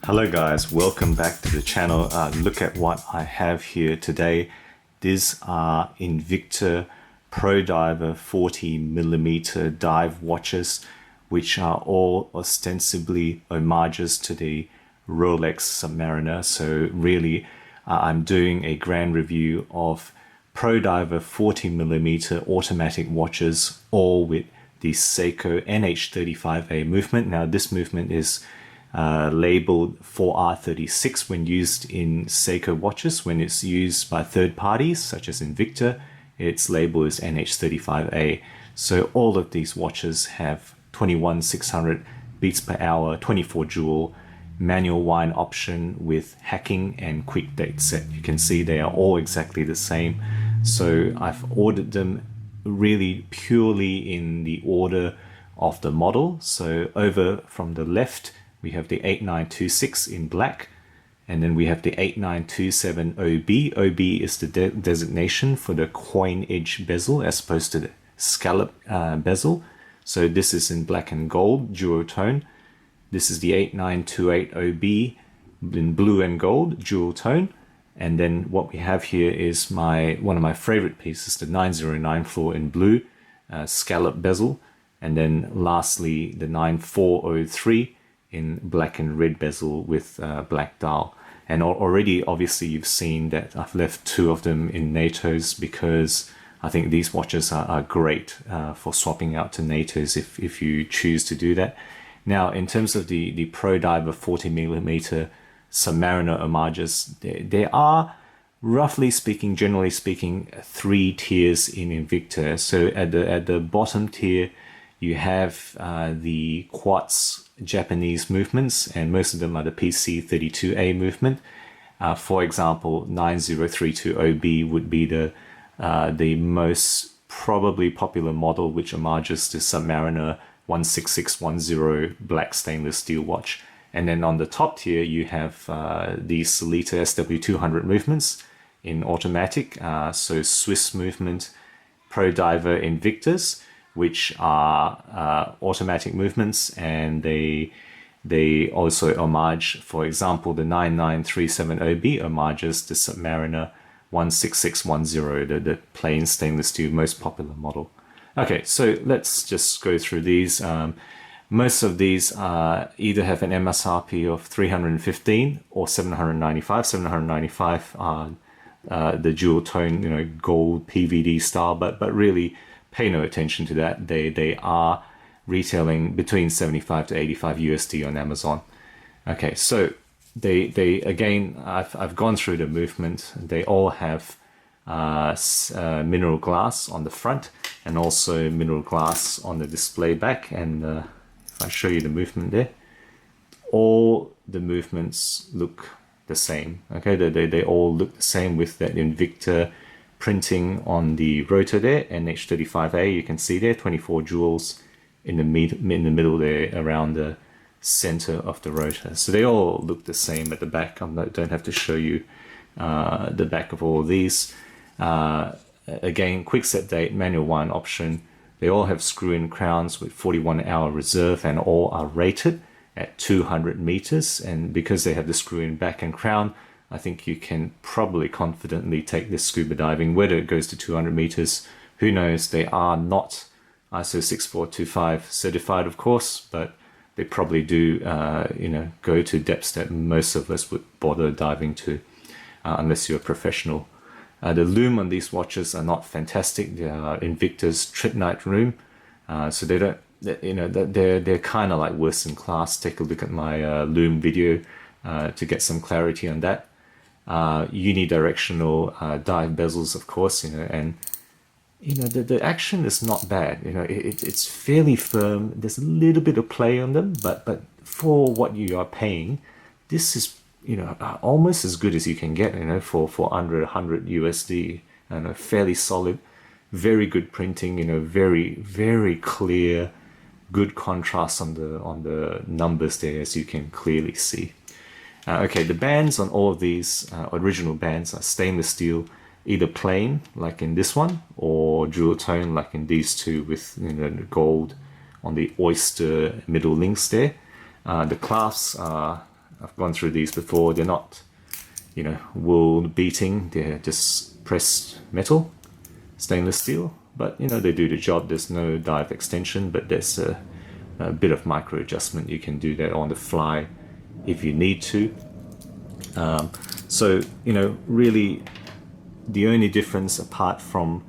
Hello guys, welcome back to the channel. Look at what I have here today. These are Invicta Pro Diver 40mm dive watches, which are all ostensibly homages to the Rolex Submariner. So really, I'm doing a grand review of Pro Diver 40mm automatic watches, all with the Seiko NH35A movement. Now this movement is labeled 4R36 when used in Seiko watches. When it's used by third parties such as Invicta, it's labeled as NH35A. So all of these watches have 21,600 beats per hour, 24 jewel, manual wind option with hacking and quick date set. You can see they are all exactly the same. So I've ordered them really purely in the order of the model. So over from the left, we have the 8926 in black, and then we have the 8927 OB. OB is the designation for the coin edge bezel as opposed to the scallop bezel. So this is in black and gold, duotone. This is the 8928 OB in blue and gold, dual tone. And then what we have here is one of my favorite pieces, the 9094 in blue, scallop bezel. And then lastly, the 9403 in black and red bezel with black dial. And already obviously you've seen that I've left two of them in NATOs because I think these watches are great for swapping out to NATOs if you choose to do that. Now in terms of the Pro Diver 40mm Submariner homages, there are, roughly speaking, generally speaking, three tiers in Invicta. So at the bottom tier you have the quartz Japanese movements, and most of them are the PC32A movement. For example, 9032 OB would be the most probably popular model, which homages the Submariner 16610 black stainless steel watch. And then on the top tier, you have the Sellita SW200 movements in automatic, so Swiss movement, Pro Diver Invictus, which are automatic movements, and they also homage, for example, the 9937 OB homages the Submariner 16610, the plain stainless steel most popular model. Okay, so let's just go through these. Most of these either have an MSRP of 315 or 795. 795 are the dual tone, gold PVD style, but really pay no attention to that. They are retailing between 75 to 85 USD on Amazon. Okay, so they again, I've gone through the movement. They all have mineral glass on the front and also mineral glass on the display back. And if I show you the movement there, all the movements look the same. Okay, they all look the same with that Invicta printing on the rotor there, NH35A. You can see there 24 jewels in the middle there around the center of the rotor. So they all look the same at the back. I don't have to show you the back of all of these. Again, quick set date, manual wind option. They all have screw-in crowns with 41-hour reserve, and all are rated at 200 meters. And because they have the screw-in back and crown, I think you can probably confidently take this scuba diving. Whether it goes to 200 meters, who knows? They are not ISO 6425 certified, of course, but they probably do, go to depths that most of us would bother diving to, unless you're a professional. The loom on these watches are not fantastic. They are Invicta's Trip Night loom, so they don't, they're kind of like worse in class. Take a look at my loom video to get some clarity on that. Unidirectional dive bezels, of course, and the action is not bad. It's fairly firm. There's a little bit of play on them, but for what you are paying, this is almost as good as you can get. For under 100 USD, and fairly solid, very good printing. Very very clear, good contrast on the numbers there, as you can clearly see. Okay, the bands on all of these original bands are stainless steel, either plain like in this one, or dual tone like in these two with the gold on the oyster middle links there. The clasps are I've gone through these before. They're not, you know, world beating. They're just pressed metal, stainless steel, but you know, they do the job. There's no dive extension, but there's a bit of micro adjustment. You can do that on the fly if you need to. So, you know, really the only difference apart from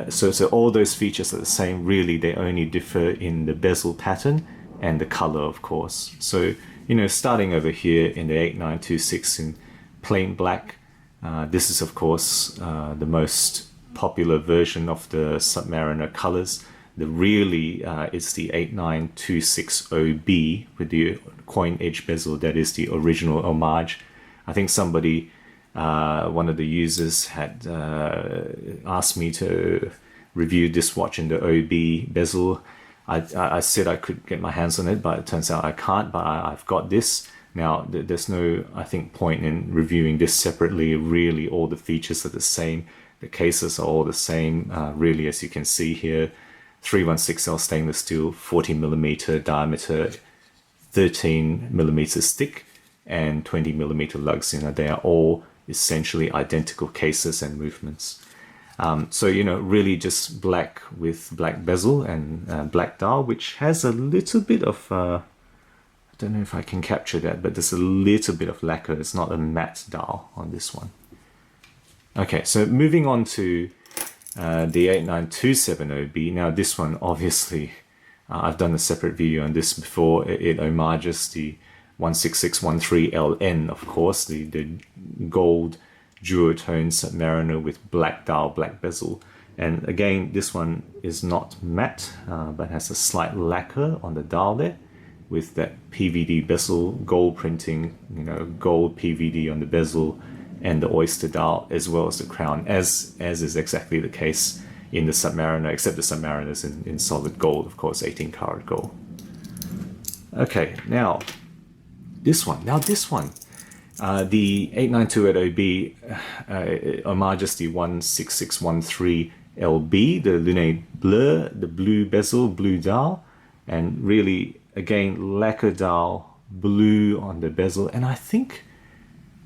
so all those features are the same. Really, they only differ in the bezel pattern and the color, of course. So, you know, starting over here in the 8926 in plain black, this is of course the most popular version of the Submariner colors. The really it's the 89260B with the coin edge bezel. That is the original Homage. I think somebody, one of the users had asked me to review this watch in the OB bezel. I said I could get my hands on it, but it turns out I can't, but I've got this. Now, there's no, I think, point in reviewing this separately. Really, all the features are the same. The cases are all the same. Really, as you can see here, 316L stainless steel, 40mm diameter, 13mm stick, and 20mm lugs. You know, they are all essentially identical cases and movements. So, you know, really just black with black bezel and black dial, which has a little bit of, I don't know if I can capture that, but there's a little bit of lacquer. It's not a matte dial on this one. Okay, so moving on to the 89270B. Now this one, obviously, I've done a separate video on this before. It homages the 16613LN, of course, the gold duotone Submariner with black dial, black bezel. And again, this one is not matte, but has a slight lacquer on the dial there, with that PVD bezel, gold printing, you know, gold PVD on the bezel, and the oyster dial, as well as the crown, as is exactly the case in the Submariner, except the Submariner is in solid gold, of course, 18 karat gold. Okay, now this one. The 89280B homages the 16613LB, the Luné Bleu, the blue bezel, blue dial, and really, again, lacquer dial, blue on the bezel, and I think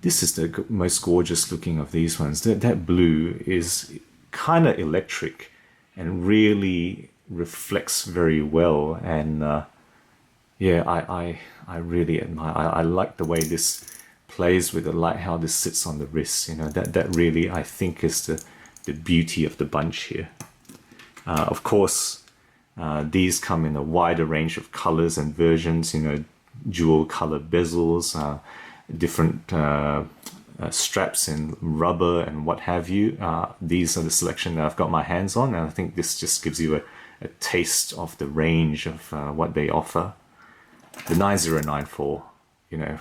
this is the most gorgeous looking of these ones. That blue is kind of electric and really reflects very well. And yeah, I really admire. I like the way this plays with the light, how this sits on the wrist. You know, that really, I think, is the beauty of the bunch here. Of course, these come in a wider range of colors and versions. You know, dual color bezels, different straps in rubber and what have you. These are the selection that I've got my hands on, and I think this just gives you a taste of the range of what they offer. The 9094, you know,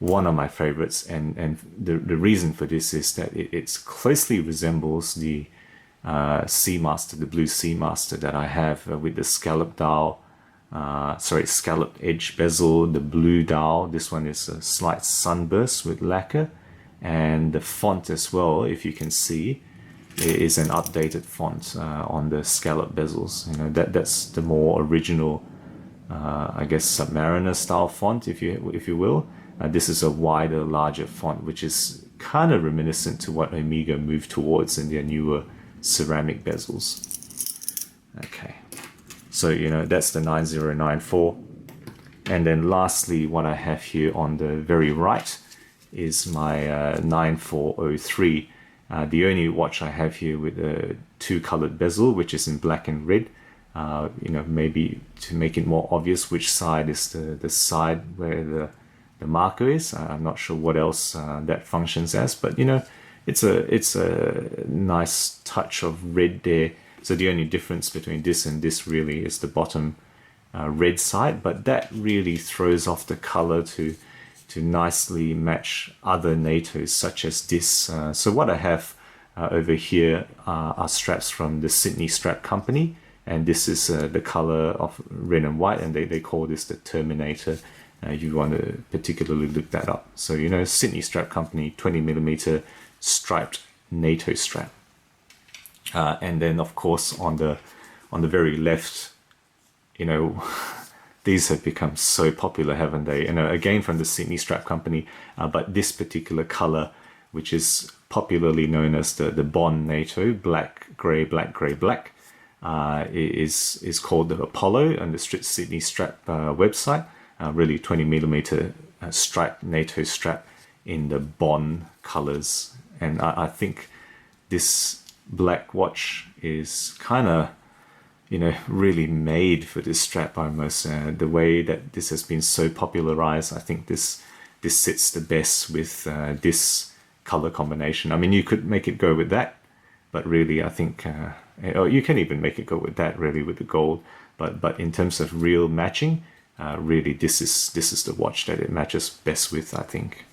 one of my favorites, and the reason for this is that it closely resembles the Seamaster, the blue Seamaster that I have with the scallop dial, scalloped edge bezel, the blue dial. This one is a slight sunburst with lacquer, and the font as well, if you can see, is an updated font on the scallop bezels. You know, that's the more original, I guess, Submariner style font, if you will. This is a wider, larger font, which is kind of reminiscent to what Omega moved towards in their newer ceramic bezels. Okay. So, you know, that's the 9094. And then lastly, what I have here on the very right is my 9403. The only watch I have here with a two-colored bezel, which is in black and red. You know, maybe to make it more obvious which side is the side where the marker is. I'm not sure what else that functions as, but, you know, it's a nice touch of red there. So the only difference between this and this really is the bottom red side, but that really throws off the color to nicely match other NATOs such as this. So what I have over here are straps from the Sydney Strap Company, and this is the color of red and white, and they call this the Terminator. You want to particularly look that up. So, you know, Sydney Strap Company, 20mm striped NATO strap. And then, of course, on the very left, you know, these have become so popular, haven't they? Again from the Sydney strap company, but this particular color, which is popularly known as the Bond NATO, black, grey, black, grey, black, is called the Apollo on the Sydney strap website. Really 20mm stripe, NATO strap in the Bond colors. And I think this black watch is kind of, really made for this strap almost. The way that this has been so popularized, I think this sits the best with this color combination. I mean, you could make it go with that, but really I think, or you can even make it go with that really with the gold. But in terms of real matching, really this is the watch that it matches best with, I think.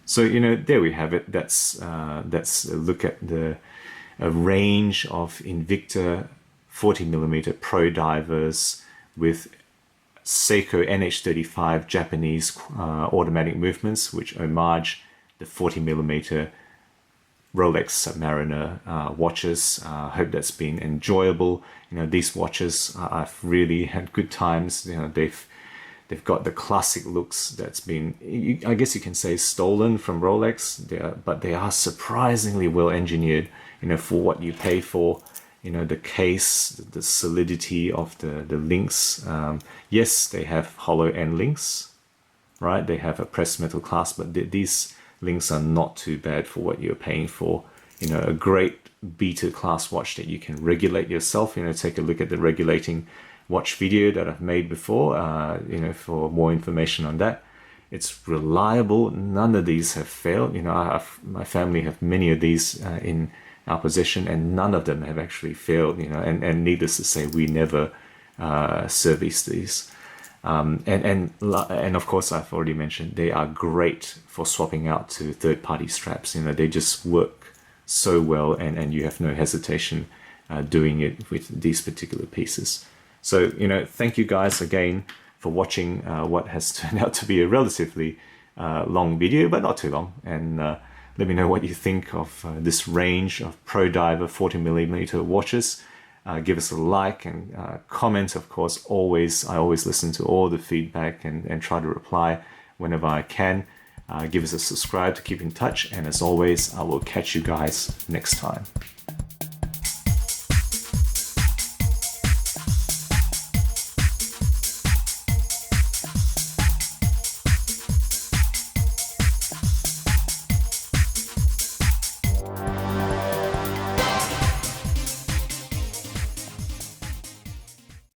So there we have it. That's a look at a range of Invicta 40mm Pro Divers with Seiko NH35 Japanese automatic movements, which homage the 40mm Rolex Submariner watches. Hope that's been enjoyable. These watches, I've really had good times. They've got the classic looks that's been, I guess you can say, stolen from Rolex. But they are surprisingly well engineered. For what you pay for. The case, the solidity of the links. Yes, they have hollow end links, right? They have a pressed metal clasp, but these links are not too bad for what you're paying for. A great beater class watch that you can regulate yourself. Take a look at the regulating watch video that I've made before, for more information on that. It's reliable. None of these have failed. My family have many of these in our possession, and none of them have actually failed. And needless to say, we never service these. And of course, I've already mentioned they are great for swapping out to third-party straps. They just work so well, and you have no hesitation doing it with these particular pieces. So thank you guys again for watching what has turned out to be a relatively long video, but not too long. And let me know what you think of this range of Pro Diver 40mm watches. Give us a like and comment, of course. I always listen to all the feedback and try to reply whenever I can. Give us a subscribe to keep in touch. And as always, I will catch you guys next time.